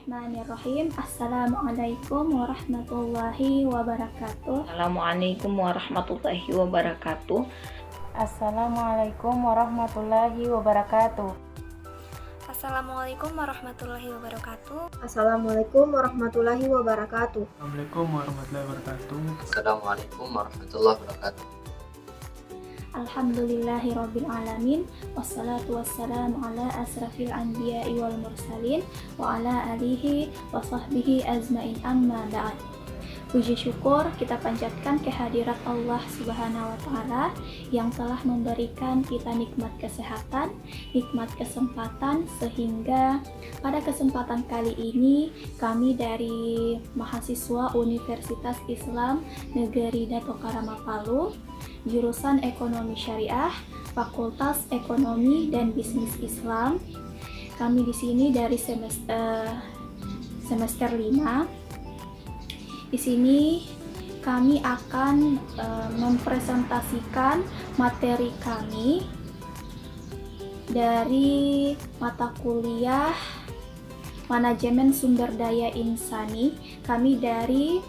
Bismillahirrahmanirrahim. Assalamualaikum warahmatullahi wabarakatuh. Assalamualaikum warahmatullahi wabarakatuh. Assalamualaikum warahmatullahi wabarakatuh. Assalamualaikum warahmatullahi wabarakatuh. Assalamualaikum warahmatullahi wabarakatuh. Assalamualaikum warahmatullahi wabarakatuh. Assalamualaikum warahmatullahi wabarakatuh. Alhamdulillahirabbil alamin. Wassalatu wassalamu ala asrafil anbiya'i wal mursalin wa ala alihi wa sahbihi azmain, amma ba'd. Puji syukur kita panjatkan kehadirat Allah Subhanahu wa taala yang telah memberikan kita nikmat kesehatan, nikmat kesempatan, sehingga pada kesempatan kali ini kami dari mahasiswa Universitas Islam Negeri Dato Karama Palu, jurusan Ekonomi Syariah, Fakultas Ekonomi dan Bisnis Islam. Kami di sini dari semester 5. Di sini kami akan mempresentasikan materi kami dari mata kuliah Manajemen Sumber Daya Insani. Kami dari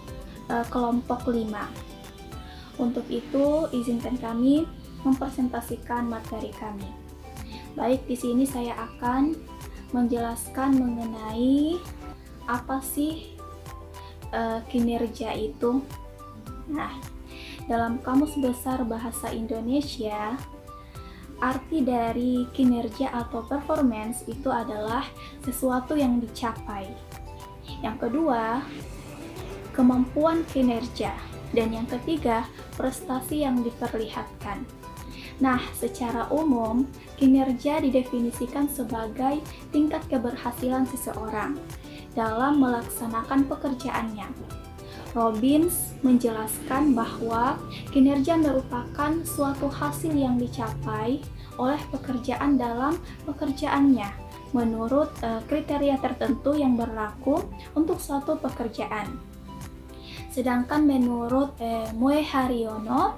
kelompok 5. Untuk itu, izinkan kami mempresentasikan materi kami. Baik, di sini saya akan menjelaskan mengenai apa sih kinerja itu. Nah, dalam Kamus Besar Bahasa Indonesia, arti dari kinerja atau performance itu adalah sesuatu yang dicapai. Yang kedua, kemampuan kinerja. Dan yang ketiga, prestasi yang diperlihatkan. Nah, secara umum, kinerja didefinisikan sebagai tingkat keberhasilan seseorang dalam melaksanakan pekerjaannya. Robbins menjelaskan bahwa kinerja merupakan suatu hasil yang dicapai oleh pekerjaan dalam pekerjaannya menurut kriteria tertentu yang berlaku untuk suatu pekerjaan. Sedangkan menurut Moe Haryono,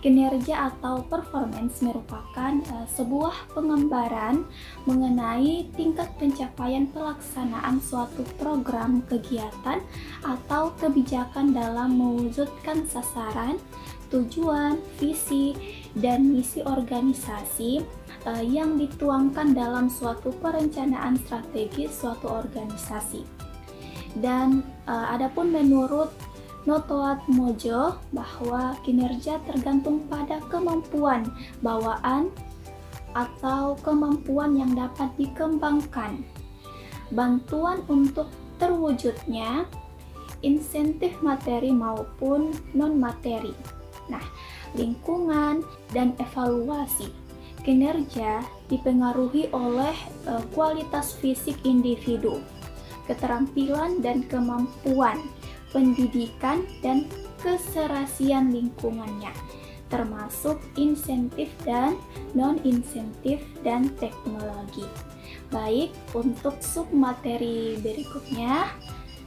kinerja atau performance merupakan sebuah penggambaran mengenai tingkat pencapaian pelaksanaan suatu program kegiatan atau kebijakan dalam mewujudkan sasaran, tujuan, visi, dan misi organisasi yang dituangkan dalam suatu perencanaan strategi suatu organisasi. Dan adapun menurut Notoat Mojo bahwa kinerja tergantung pada kemampuan bawaan atau kemampuan yang dapat dikembangkan, bantuan untuk terwujudnya, insentif materi maupun non-materi. Nah, lingkungan dan evaluasi. Kinerja dipengaruhi oleh kualitas fisik individu, keterampilan dan kemampuan, pendidikan dan keserasian lingkungannya, termasuk insentif dan non-insentif dan teknologi. Baik, untuk submateri berikutnya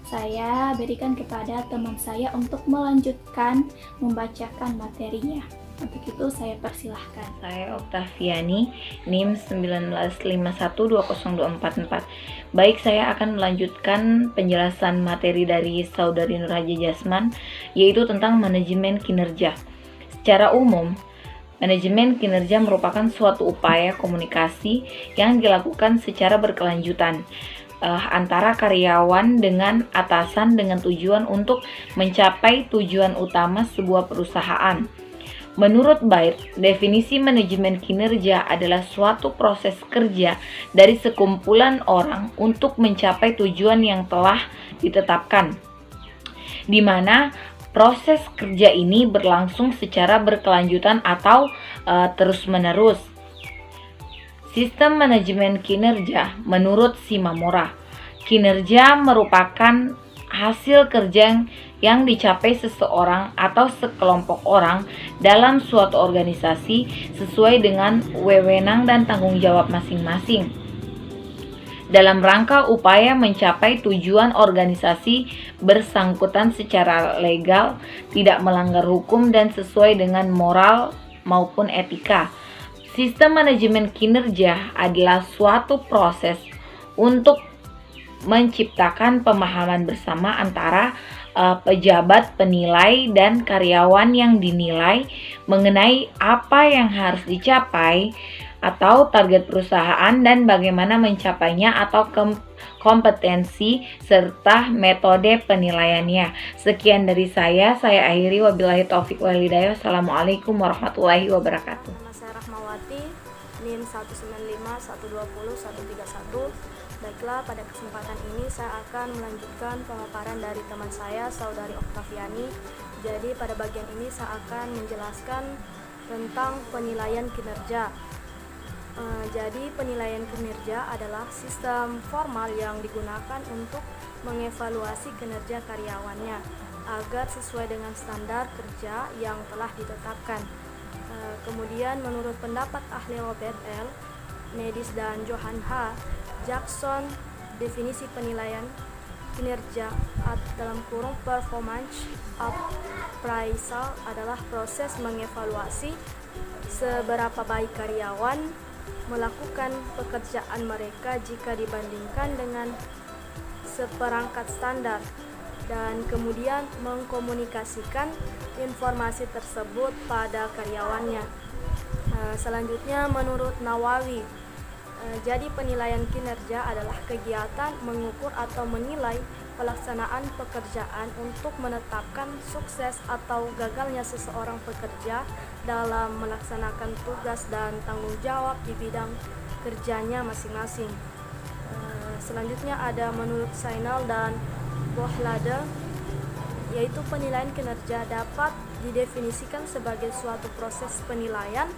saya berikan kepada teman saya untuk melanjutkan membacakan materinya. Untuk itu saya persilahkan. Saya Oktaviani, NIM 1951202444. Baik, saya akan melanjutkan penjelasan materi dari Saudari Nur Haja Jasman, yaitu tentang manajemen kinerja. Secara umum, manajemen kinerja merupakan suatu upaya komunikasi yang dilakukan secara berkelanjutan antara karyawan dengan atasan dengan tujuan untuk mencapai tujuan utama sebuah perusahaan. Menurut Baird, definisi manajemen kinerja adalah suatu proses kerja dari sekumpulan orang untuk mencapai tujuan yang telah ditetapkan, di mana proses kerja ini berlangsung secara berkelanjutan atau terus-menerus. Sistem manajemen kinerja menurut Shimamura, kinerja merupakan hasil kerja yang dicapai seseorang atau sekelompok orang dalam suatu organisasi sesuai dengan wewenang dan tanggung jawab masing-masing dalam rangka upaya mencapai tujuan organisasi bersangkutan secara legal, tidak melanggar hukum dan sesuai dengan moral maupun etika. Sistem manajemen kinerja adalah suatu proses untuk menciptakan pemahaman bersama antara pejabat, penilai, dan karyawan yang dinilai mengenai apa yang harus dicapai atau target perusahaan dan bagaimana mencapainya atau kompetensi serta metode penilaiannya. Sekian dari saya akhiri, wabillahi taufik wal hidayah. Wassalamualaikum warahmatullahi wabarakatuh. Nama saya Rahmawati, NIM 195120131. Baiklah, pada kesempatan ini saya akan melanjutkan pemaparan dari teman saya, Saudari Oktaviani. Jadi pada bagian ini saya akan menjelaskan tentang penilaian kinerja. Jadi penilaian kinerja adalah sistem formal yang digunakan untuk mengevaluasi kinerja karyawannya agar sesuai dengan standar kerja yang telah ditetapkan. Kemudian menurut pendapat ahli Robert L. Nedis dan Johan H. Jackson, definisi penilaian kinerja dalam kurung performance appraisal adalah proses mengevaluasi seberapa baik karyawan melakukan pekerjaan mereka jika dibandingkan dengan seperangkat standar, dan kemudian mengkomunikasikan informasi tersebut pada karyawannya. Selanjutnya menurut Nawawi, jadi penilaian kinerja adalah kegiatan mengukur atau menilai pelaksanaan pekerjaan untuk menetapkan sukses atau gagalnya seseorang pekerja dalam melaksanakan tugas dan tanggung jawab di bidang kerjanya masing-masing. Selanjutnya ada menurut Sainal dan Bohlade, yaitu penilaian kinerja dapat didefinisikan sebagai suatu proses penilaian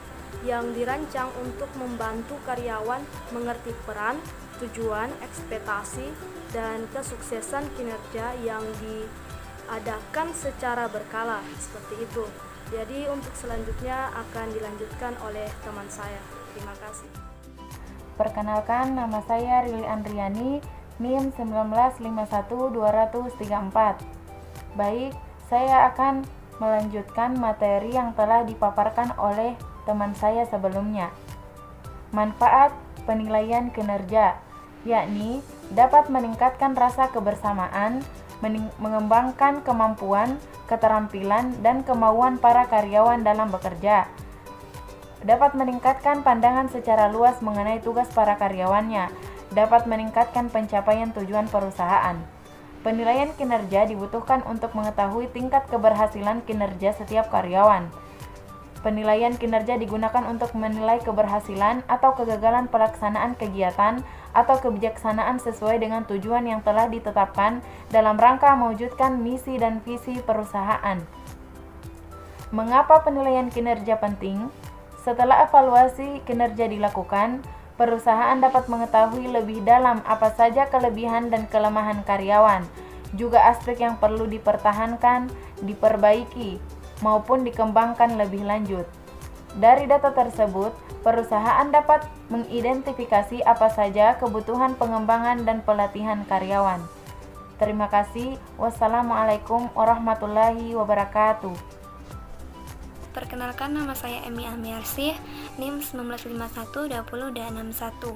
yang dirancang untuk membantu karyawan mengerti peran, tujuan, ekspektasi, dan kesuksesan kinerja yang diadakan secara berkala, seperti itu. Jadi untuk selanjutnya akan dilanjutkan oleh teman saya. Terima kasih. Perkenalkan, nama saya Rili Andriani, NIM 1951234. Baik, saya akan melanjutkan materi yang telah dipaparkan oleh teman saya sebelumnya. Manfaat penilaian kinerja, yakni dapat meningkatkan rasa kebersamaan, mengembangkan kemampuan, keterampilan, dan kemauan para karyawan dalam bekerja. Dapat meningkatkan pandangan secara luas mengenai tugas para karyawannya, dapat meningkatkan pencapaian tujuan perusahaan. Penilaian kinerja dibutuhkan untuk mengetahui tingkat keberhasilan kinerja setiap karyawan. Penilaian kinerja digunakan untuk menilai keberhasilan atau kegagalan pelaksanaan kegiatan atau kebijaksanaan sesuai dengan tujuan yang telah ditetapkan dalam rangka mewujudkan misi dan visi perusahaan. Mengapa penilaian kinerja penting? Setelah evaluasi kinerja dilakukan, perusahaan dapat mengetahui lebih dalam apa saja kelebihan dan kelemahan karyawan, juga aspek yang perlu dipertahankan, diperbaiki, maupun dikembangkan lebih lanjut. Dari data tersebut, perusahaan dapat mengidentifikasi apa saja kebutuhan pengembangan dan pelatihan karyawan. Terima kasih. Wassalamualaikum warahmatullahi wabarakatuh. Perkenalkan, nama saya Emi Amiarsih, NIM 19512061.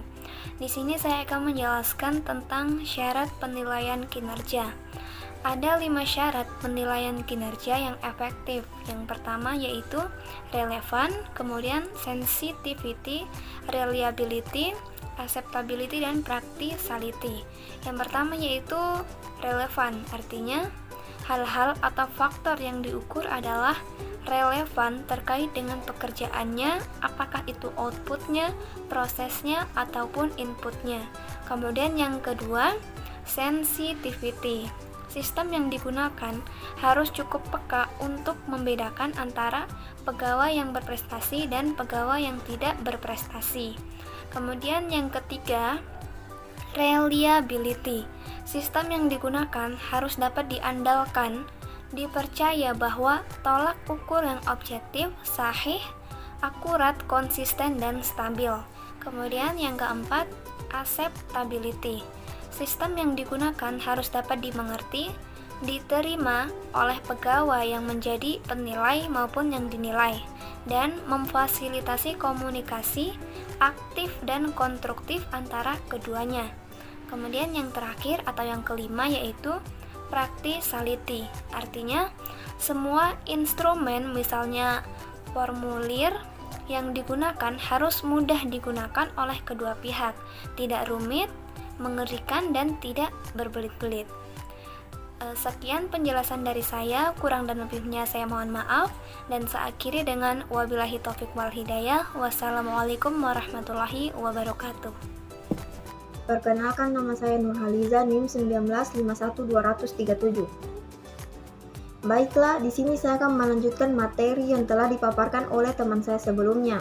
Di sini saya akan menjelaskan tentang syarat penilaian kinerja. Ada 5 syarat penilaian kinerja yang efektif. Yang pertama yaitu relevan, kemudian sensitivity, reliability, acceptability, dan practicality. Yang pertama yaitu relevan, artinya hal-hal atau faktor yang diukur adalah relevan terkait dengan pekerjaannya, apakah itu outputnya, prosesnya, ataupun inputnya. Kemudian yang kedua, sensitivity. Sistem yang digunakan harus cukup peka untuk membedakan antara pegawai yang berprestasi dan pegawai yang tidak berprestasi. Kemudian yang ketiga, reliability. Sistem yang digunakan harus dapat diandalkan, dipercaya bahwa tolak ukur yang objektif, sahih, akurat, konsisten, dan stabil. Kemudian yang keempat, acceptability. Sistem yang digunakan harus dapat dimengerti, diterima oleh pegawai yang menjadi penilai maupun yang dinilai, dan memfasilitasi komunikasi aktif dan konstruktif antara keduanya. Kemudian yang terakhir atau yang kelima yaitu practicality. Artinya semua instrumen misalnya formulir yang digunakan harus mudah digunakan oleh kedua pihak, tidak rumit, mengerikan, dan tidak berbelit-belit. Sekian penjelasan dari saya, kurang dan lebihnya saya mohon maaf, dan saya akhiri dengan wabillahi taufik wal hidayah. Wassalamualaikum warahmatullahi wabarakatuh. Perkenalkan, nama saya Nurhaliza, NIM 1951237. Baiklah, di sini saya akan melanjutkan materi yang telah dipaparkan oleh teman saya sebelumnya.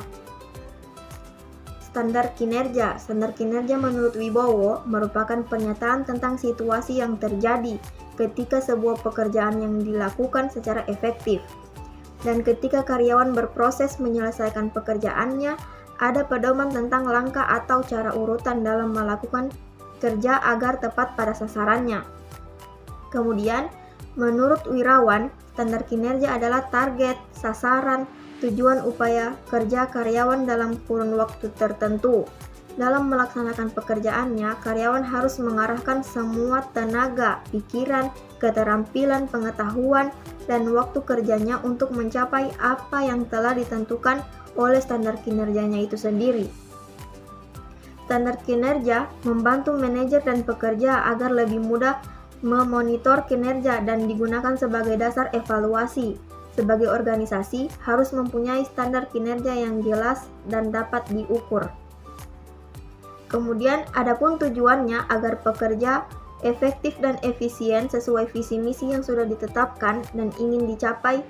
Standar kinerja. Standar kinerja menurut Wibowo merupakan pernyataan tentang situasi yang terjadi ketika sebuah pekerjaan yang dilakukan secara efektif. Dan ketika karyawan berproses menyelesaikan pekerjaannya, ada pedoman tentang langkah atau cara urutan dalam melakukan kerja agar tepat pada sasarannya. Kemudian, menurut Wirawan, standar kinerja adalah target, sasaran, tujuan upaya kerja karyawan dalam kurun waktu tertentu. Dalam melaksanakan pekerjaannya, karyawan harus mengarahkan semua tenaga, pikiran, keterampilan, pengetahuan, dan waktu kerjanya untuk mencapai apa yang telah ditentukan oleh standar kinerjanya itu sendiri. Standar kinerja membantu manajer dan pekerja agar lebih mudah memonitor kinerja dan digunakan sebagai dasar evaluasi. Sebagai organisasi, harus mempunyai standar kinerja yang jelas dan dapat diukur. Kemudian, adapun tujuannya agar pekerja efektif dan efisien sesuai visi misi yang sudah ditetapkan dan ingin dicapai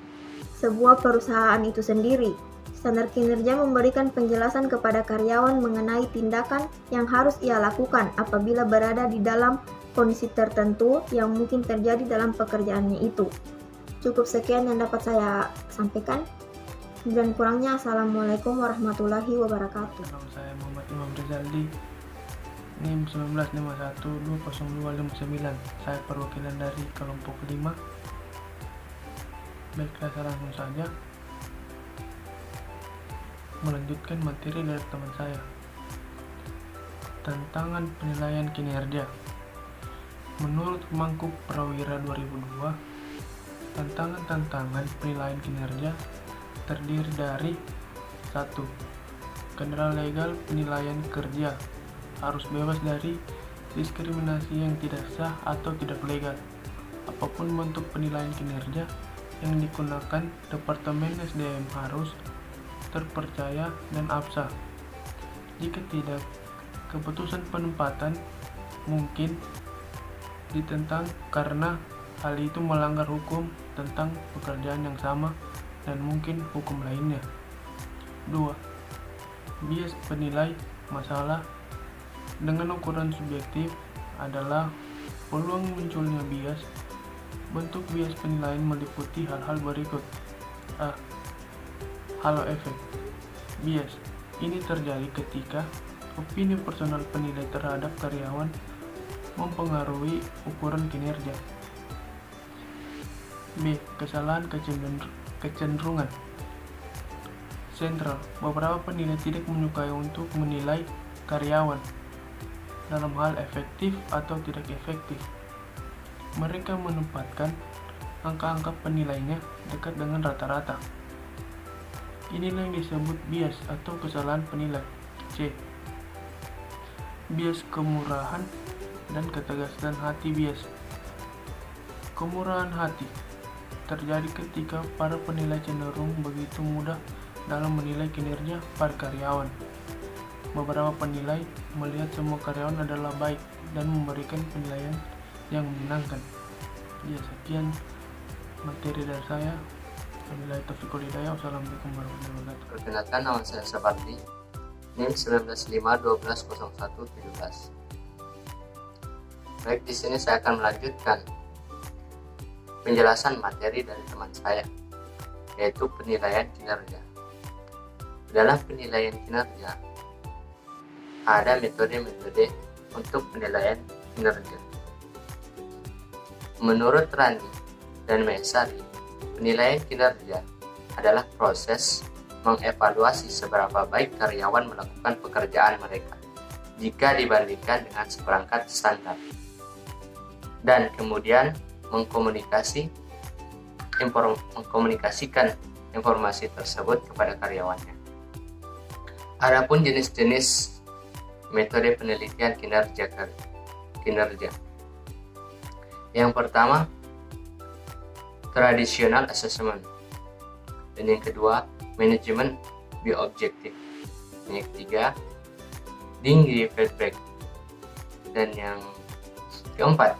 sebuah perusahaan itu sendiri. Standar kinerja memberikan penjelasan kepada karyawan mengenai tindakan yang harus ia lakukan apabila berada di dalam kondisi tertentu yang mungkin terjadi dalam pekerjaannya itu. Cukup sekian yang dapat saya sampaikan. Dan kurangnya, Assalamualaikum warahmatullahi wabarakatuh. Nama saya Muhammad Imam Rizaldi, NIM 195120259. Saya perwakilan dari kelompok 5. Baiklah, saya langsung saja melanjutkan materi dari teman saya. Tantangan penilaian kinerja. Menurut Mangkuk Prawira 2002, tantangan penilaian kinerja terdiri dari 1. Kendaraan legal penilaian kerja harus bebas dari diskriminasi yang tidak sah atau tidak legal. Apapun bentuk penilaian kinerja yang digunakan, Departemen SDM harus terpercaya dan absah. Jika tidak, keputusan penempatan mungkin ditentang karena hal itu melanggar hukum tentang pekerjaan yang sama dan mungkin hukum lainnya. 2. Bias penilai masalah dengan ukuran subjektif adalah peluang munculnya bias. Bentuk bias penilaian meliputi hal-hal berikut. A. Halo efek. Bias ini terjadi ketika opini personal penilai terhadap karyawan mempengaruhi ukuran kinerja. B. Kesalahan kecenderungan. Sentral, beberapa penilai tidak menyukai untuk menilai karyawan dalam hal efektif atau tidak efektif. Mereka menempatkan angka-angka penilainya dekat dengan rata-rata. Inilah yang disebut bias atau kesalahan penilai. C. Bias kemurahan dan ketegasan hati bias. Kemurahan hati terjadi ketika para penilai cenderung begitu mudah dalam menilai kinerja para karyawan. Beberapa penilai melihat semua karyawan adalah baik dan memberikan penilaian yang menyenangkan. Ya, sekian materi dari saya. Wabillahi taufiq wal hidayah. Wassalamualaikum warahmatullahi wabarakatuh. Perkenalkan, nama saya Sapardi, NIM 195120117. Baik, di sini saya akan melanjutkan penjelasan materi dari teman saya, yaitu penilaian kinerja. Dalam penilaian kinerja, ada metode-metode untuk penilaian kinerja. Menurut Randi dan Mesari, penilaian kinerja adalah proses mengevaluasi seberapa baik karyawan melakukan pekerjaan mereka. jika dibandingkan dengan seperangkat standar. Dan kemudian mengkomunikasikan informasi tersebut kepada karyawannya. Adapun jenis-jenis metode penelitian kinerja. Yang pertama, traditional assessment. Dan yang kedua, management by objective. Dan yang ketiga, Dingley feedback. Dan yang keempat,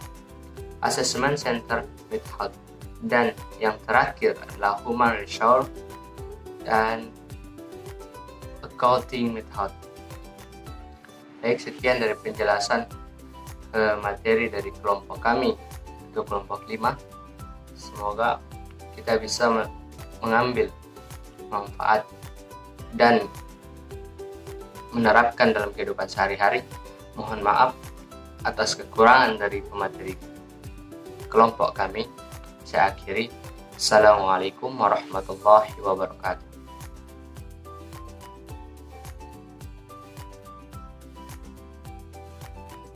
assessment center method. Dan yang terakhir adalah human resource dan accounting method. Baik, sekian dari penjelasan materi dari kelompok kami, itu kelompok 5. Semoga kita bisa mengambil manfaat dan menerapkan dalam kehidupan sehari-hari. Mohon maaf atas kekurangan dari pemateri kelompok kami. Saya akhiri. Assalamualaikum warahmatullahi wabarakatuh.